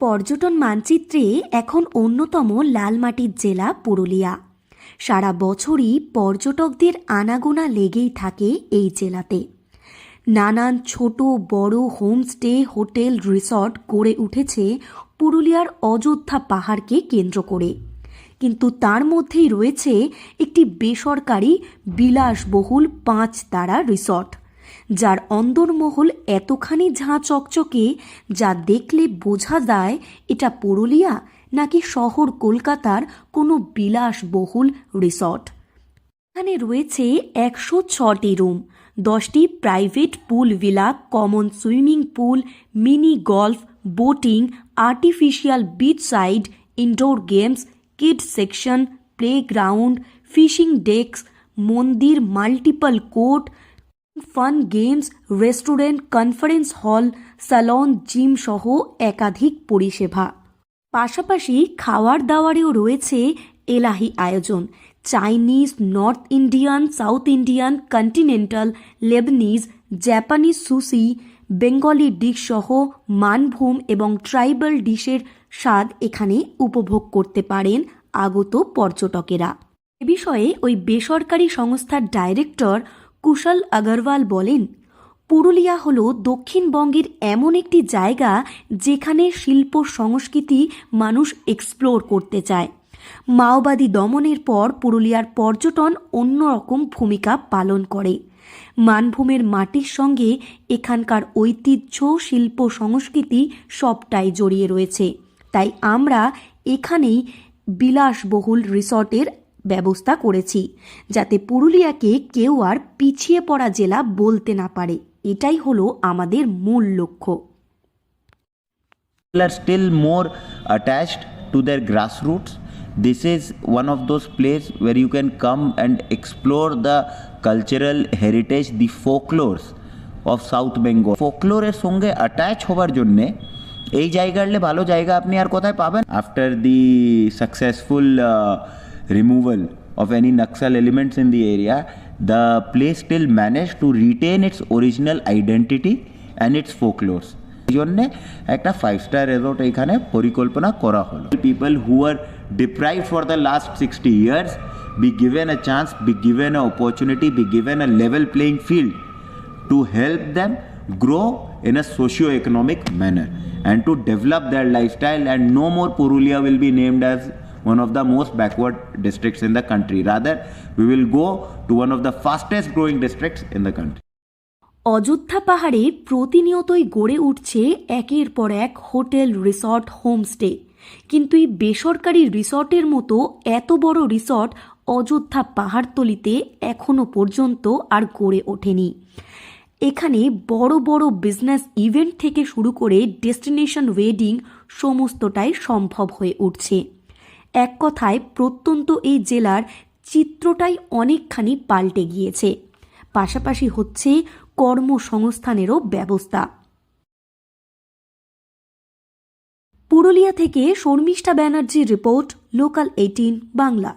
পর্যটন মানচিত্রে এখন অন্যতম লাল মাটির জেলা পুরুলিয়া। সারা বছরই পর্যটকদের আনাগোনা লেগেই থাকে এই জেলাতে। নানান ছোট বড় হোমস্টে, হোটেল, রিসর্ট গড়ে উঠেছে পুরুলিয়ার অযোধ্যা পাহাড়কে কেন্দ্র করে। কিন্তু তার মধ্যেই রয়েছে একটি বেসরকারি বিলাসবহুল 5 তারা রিসর্ট, যার অন্দরমহল এতখানি ঝাঁ চকচকে যা দেখলে বোঝা যায় এটা পুরুলিয়া নাকি শহর কলকাতার কোনো বিলাসবহুল রিসর্ট। এখানে রয়েছে 106টি রুম, 10টি private pool villa, common swimming pool, mini golf, boating, artificial beach side, indoor games, kids section, playground, fishing desk, মন্দির, multiple court, fun games, restaurant, conference hall, salon, gym সহ একাধিক পরিষেবা। পাশাপাশি খাওয়ার দাওয়ারেও রয়েছে এলাহি আয়োজন। Chinese, North Indian, South Indian, continental, Lebanese, Japanese sushi, Bengali dish সহ মানভূম এবং ট্রাইবাল ডিশের স্বাদ এখানে উপভোগ করতে পারেন আগত পর্যটকেরা। এ বিষয়ে ওই বেসরকারি সংস্থার ডাইরেক্টর কুশল আগরওয়াল বলেন, পুরুলিয়া হলো দক্ষিণবঙ্গের এমন একটি জায়গা যেখানে শিল্প সংস্কৃতি মানুষ এক্সপ্লোর করতে চায়। মাওবাদী দমনের পর পুরুলিয়ার পর্যটন অন্যরকম ভূমিকা পালন করে। মানভূমের মাটির সঙ্গে এখানকার ঐতিহ্য, শিল্প সংস্কৃতি সবটাই জড়িয়ে রয়েছে। তাই আমরা এখানেই বিলাসবহুল রিসর্টের ব্যবস্থা করেছি, যাতে পুরুলিয়াকে কেউ আর পিছিয়ে পড়া জেলা বলতে না পারে। এটাই হলো আমাদের মূল লক্ষ্য। People are still more attached to their grassroots. This is one of those places where you can come and explore the cultural heritage, the folklores of South Bengal. Folklore সঙ্গে অ্যাটাচ হবার জন্যে এই জায়গালে ভালো জায়গা আপনি আর কোথায় পাবেন? After the successful removal of any Naxal elements in the area, the place still managed to retain its original identity and its folklores. এই জন্যে একটা 5-star রিসর্ট এখানে পরিকল্পনা করা হলো। People who are deprived for the last 60 years be given a chance, be given an opportunity, be given a level playing field to help them grow in a socio-economic manner and to develop their lifestyle, and no more Purulia will be named as one of the most backward districts in the country. Rather, we will go to one of the fastest growing districts in the country. Ayodhya পাহাড়ে প্রতিনিয়তই গড়ে উঠছে একের পর এক hotel, resort, homestay. কিন্তু এই বেসরকারি রিসর্টের মতো এত বড় রিসর্ট অযোধ্যা পাহাড়তলিতে এখনো পর্যন্ত আর গড়ে ওঠেনি। এখানে বড় বড় বিজনেস ইভেন্ট থেকে শুরু করে ডেস্টিনেশন ওয়েডিং সমস্তটাই সম্ভব হয়ে উঠছে। এক কথায় প্রত্যন্ত এই জেলার চিত্রটাই অনেকখানি পাল্টে গিয়েছে। পাশাপাশি হচ্ছে কর্মসংস্থানেরও ব্যবস্থা। পুরুলিয়া থেকে শর্মিষ্ঠা ব্যানার্জির রিপোর্ট, লোকাল 18 বাংলা।